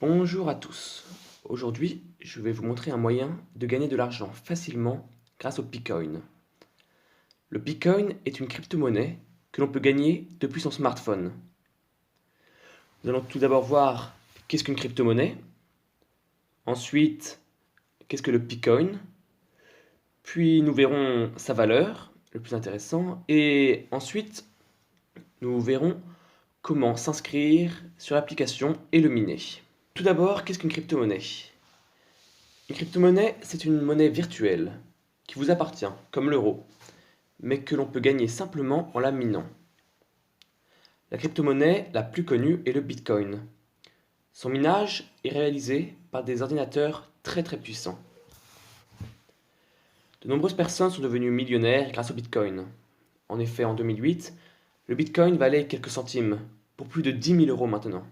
Bonjour à tous. Aujourd'hui, je vais vous montrer un moyen de gagner de l'argent facilement grâce au Bitcoin. Le Bitcoin est une crypto-monnaie que l'on peut gagner depuis son smartphone. Nous allons tout d'abord voir qu'est-ce qu'une crypto-monnaie, ensuite qu'est-ce que le Bitcoin, puis nous verrons sa valeur, le plus intéressant, et ensuite nous verrons comment s'inscrire sur l'application et le miner. Tout d'abord, qu'est-ce qu'une crypto-monnaie? Une crypto-monnaie, c'est une monnaie virtuelle qui vous appartient, comme l'euro, mais que l'on peut gagner simplement en la minant. La crypto-monnaie la plus connue est le Bitcoin. Son minage est réalisé par des ordinateurs très puissants. De nombreuses personnes sont devenues millionnaires grâce au Bitcoin. En effet, en 2008, le Bitcoin valait quelques centimes, pour plus de 10 000 euros maintenant.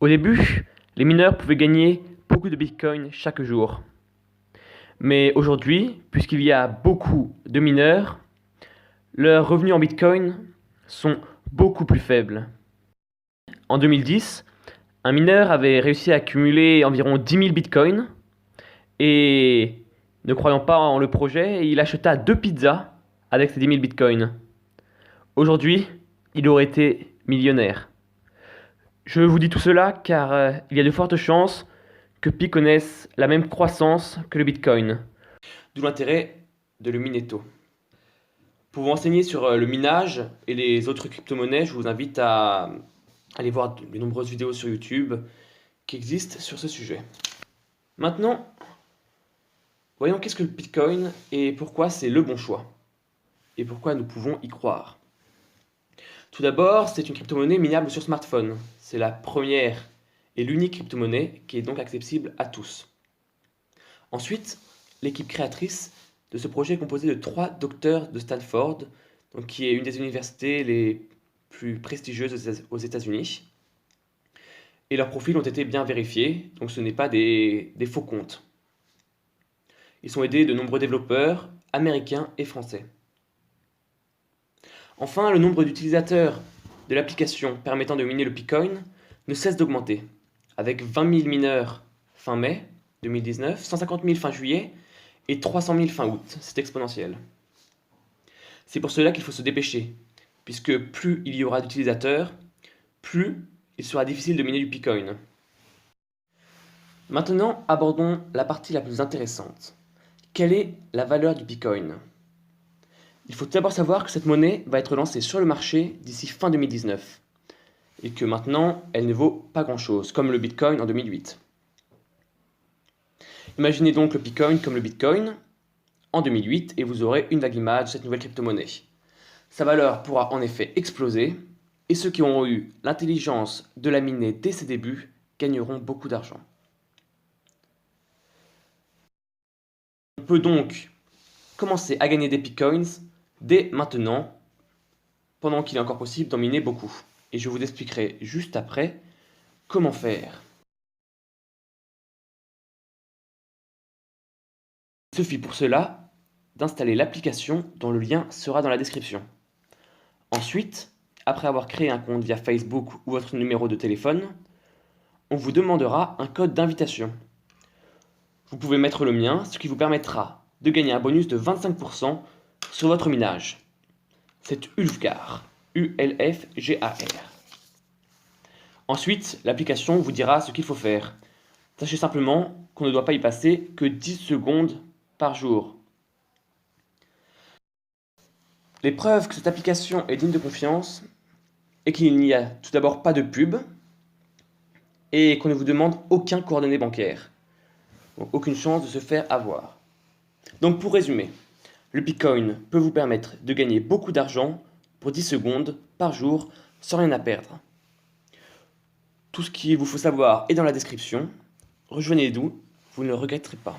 Au début, les mineurs pouvaient gagner beaucoup de Bitcoin chaque jour. Mais aujourd'hui, puisqu'il y a beaucoup de mineurs, leurs revenus en Bitcoin sont beaucoup plus faibles. En 2010, un mineur avait réussi à accumuler environ 10 000 Bitcoins et, ne croyant pas en le projet, il acheta 2 pizzas avec ces 10 000 Bitcoins. Aujourd'hui, il aurait été millionnaire. Je vous dis tout cela car il y a de fortes chances que Pi connaisse la même croissance que le Bitcoin. D'où l'intérêt de le miner tôt. Pour vous renseigner sur le minage et les autres crypto-monnaies, je vous invite à aller voir les nombreuses vidéos sur YouTube qui existent sur ce sujet. Maintenant, voyons qu'est-ce que le Bitcoin et pourquoi c'est le bon choix. Et pourquoi nous pouvons y croire. Tout d'abord, c'est une crypto-monnaie minable sur smartphone. C'est la première et l'unique crypto-monnaie qui est donc accessible à tous. Ensuite, l'équipe créatrice de ce projet est composé de 3 docteurs de Stanford, donc qui est une des universités les plus prestigieuses aux États-Unis. Et leurs profils ont été bien vérifiés, donc ce n'est pas des faux comptes. Ils sont aidés de nombreux développeurs américains et français. Enfin, le nombre d'utilisateurs de l'application permettant de miner le Bitcoin ne cesse d'augmenter, avec 20 000 mineurs fin mai 2019, 150 000 fin juillet et 300 000 fin août. C'est exponentiel. C'est pour cela qu'il faut se dépêcher, puisque plus il y aura d'utilisateurs, plus il sera difficile de miner du Bitcoin. Maintenant, abordons la partie la plus intéressante. Quelle est la valeur du Bitcoin? Il faut d'abord savoir que cette monnaie va être lancée sur le marché d'ici fin 2019, et que maintenant, elle ne vaut pas grand-chose, comme le Bitcoin en 2008. Imaginez donc le Bitcoin comme le Bitcoin en 2008 et vous aurez une vague image de cette nouvelle crypto-monnaie. Sa valeur pourra en effet exploser et ceux qui auront eu l'intelligence de la miner dès ses débuts gagneront beaucoup d'argent. On peut donc commencer à gagner des Bitcoins dès maintenant, pendant qu'il est encore possible d'en miner beaucoup. Et je vous expliquerai juste après comment faire. Il suffit pour cela d'installer l'application dont le lien sera dans la description. Ensuite, après avoir créé un compte via Facebook ou votre numéro de téléphone, on vous demandera un code d'invitation. Vous pouvez mettre le mien, ce qui vous permettra de gagner un bonus de 25% sur votre minage. C'est Ulfgar, U-L-F-G-A-R. Ensuite, l'application vous dira ce qu'il faut faire. Sachez simplement qu'on ne doit pas y passer que 10 secondes par jour. Les preuves que cette application est digne de confiance est qu'il n'y a tout d'abord pas de pub et qu'on ne vous demande aucun coordonnées bancaire. Donc aucune chance de se faire avoir. Donc pour résumer, le Bitcoin peut vous permettre de gagner beaucoup d'argent pour 10 secondes par jour sans rien à perdre. Tout ce qu'il vous faut savoir est dans la description. Rejoignez-nous, vous ne le regretterez pas.